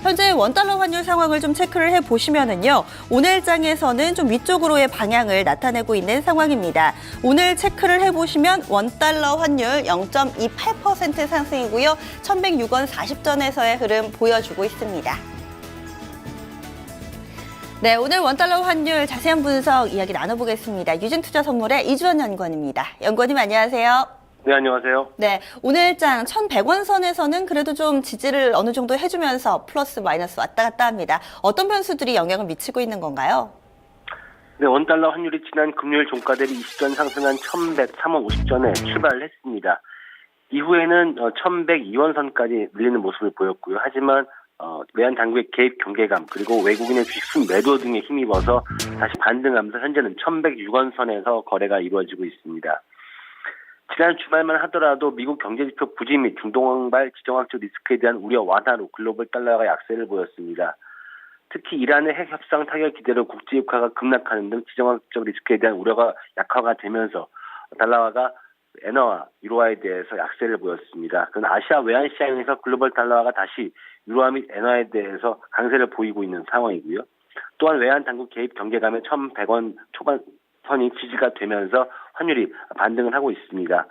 현재 원달러 환율 상황을 좀 체크를 해보시면은요. 오늘 장에서는 좀 위쪽으로의 방향을 나타내고 있는 상황입니다. 오늘 체크를 해보시면 원달러 환율 0.28% 상승이고요. 1106원 40전에서의 흐름 보여주고 있습니다. 네, 오늘 원달러 환율 자세한 분석 이야기 나눠보겠습니다. 유진투자선물의 이주원 연구원입니다. 연구원님 안녕하세요. 네, 안녕하세요. 네, 오늘 장 1,100원 선에서는 그래도 좀 지지를 어느 정도 해주면서 플러스 마이너스 왔다 갔다 합니다. 어떤 변수들이 영향을 미치고 있는 건가요? 네, 원달러 환율이 지난 금요일 종가 대비 20전 상승한 1,103원 50전에 출발을 했습니다. 이후에는 1,102원 선까지 밀리는 모습을 보였고요. 하지만 외환 당국의 개입 경계감 그리고 외국인의 주식 순매도 등에 힘입어서 다시 반등하면서 현재는 1,106원 선에서 거래가 이루어지고 있습니다. 지난 주말만 하더라도 미국 경제지표 부진 및 중동발 지정학적 리스크에 대한 우려 완화로 글로벌 달러가 약세를 보였습니다. 특히 이란의 핵 협상 타결 기대로 국제유가가 급락하는 등 지정학적 리스크에 대한 우려가 약화가 되면서 달러화가 엔화와 유로화에 대해서 약세를 보였습니다. 그건 아시아 외환 시장에서 글로벌 달러화가 다시 유로화 및 엔화에 대해서 강세를 보이고 있는 상황이고요. 또한 외환 당국 개입 경계감에 1,100원 초반 선이 지지가 되면서 환율이 반등을 하고 있습니다.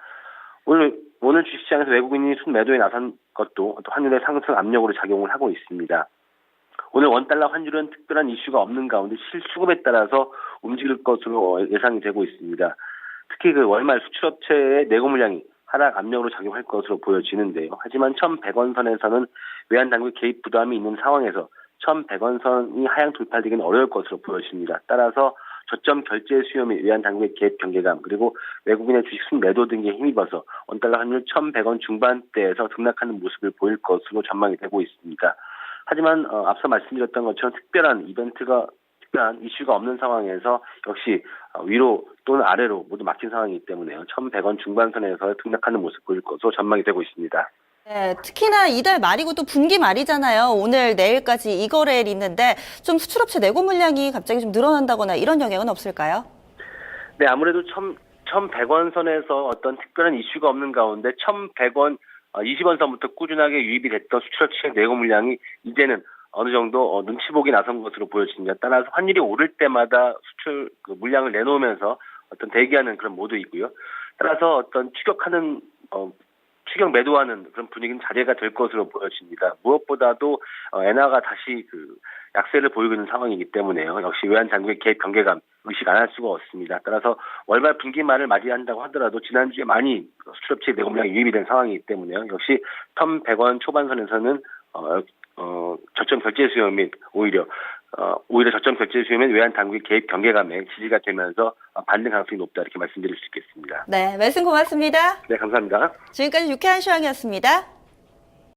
오늘 주식시장에서 외국인이 순매도에 나선 것도 또 환율의 상승 압력으로 작용을 하고 있습니다. 오늘 원달러 환율은 특별한 이슈가 없는 가운데 실수급에 따라서 움직일 것으로 예상이 되고 있습니다. 특히 그 월말 수출업체의 내고 물량이 하락 압력으로 작용할 것으로 보여지는데요. 하지만 1,100원 선에서는 외환 당국 개입 부담이 있는 상황에서 1,100원 선이 하향 돌파되기는 어려울 것으로 보여집니다. 따라서 저점 결제 수요 및 외환 당국의 개입 경계감 그리고 외국인의 주식 순매도 등에 힘입어서 원달러 환율 1,100원 중반대에서 등락하는 모습을 보일 것으로 전망이 되고 있습니다. 하지만 앞서 말씀드렸던 것처럼 특별한 이슈가 없는 상황에서 역시 위로 또는 아래로 모두 막힌 상황이기 때문에요. 1,100원 중반선에서 등락하는 모습을 보일 것으로 전망이 되고 있습니다. 네, 특히나 이달 말이고 또 분기 말이잖아요. 오늘 내일까지 이 거래일 있는데 좀 수출업체 내고 물량이 갑자기 좀 늘어난다거나 이런 영향은 없을까요? 네, 아무래도 1,100원 선에서 어떤 특별한 이슈가 없는 가운데 1,100원 20원 선부터 꾸준하게 유입이 됐던 수출업체 내고 물량이 이제는 어느 정도 눈치 보기 나선 것으로 보여집니다. 따라서 환율이 오를 때마다 수출 물량을 내놓으면서 어떤 대기하는 그런 모드이고요. 따라서 어떤 추격 매도하는 그런 분위기는 자제가 될 것으로 보여집니다. 무엇보다도 엔화가 다시 약세를 보이고 있는 상황이기 때문에요. 역시 외환 당국의 개입 경계감 의식 안 할 수가 없습니다. 따라서 월말 분기말을 맞이한다고 하더라도 지난주에 많이 수출업체 내고 물량이 유입이 된 상황이기 때문에요. 역시 1,100원 초반선에서는 저점 결제 수요 및 오히려 저점 결제 수요 및 외환 당국의 개입 경계감에 지지가 되면서 반등 가능성이 높다 이렇게 말씀드릴 수 있겠습니다. 네, 말씀 고맙습니다. 네, 감사합니다. 지금까지 유쾌한 시황이었습니다.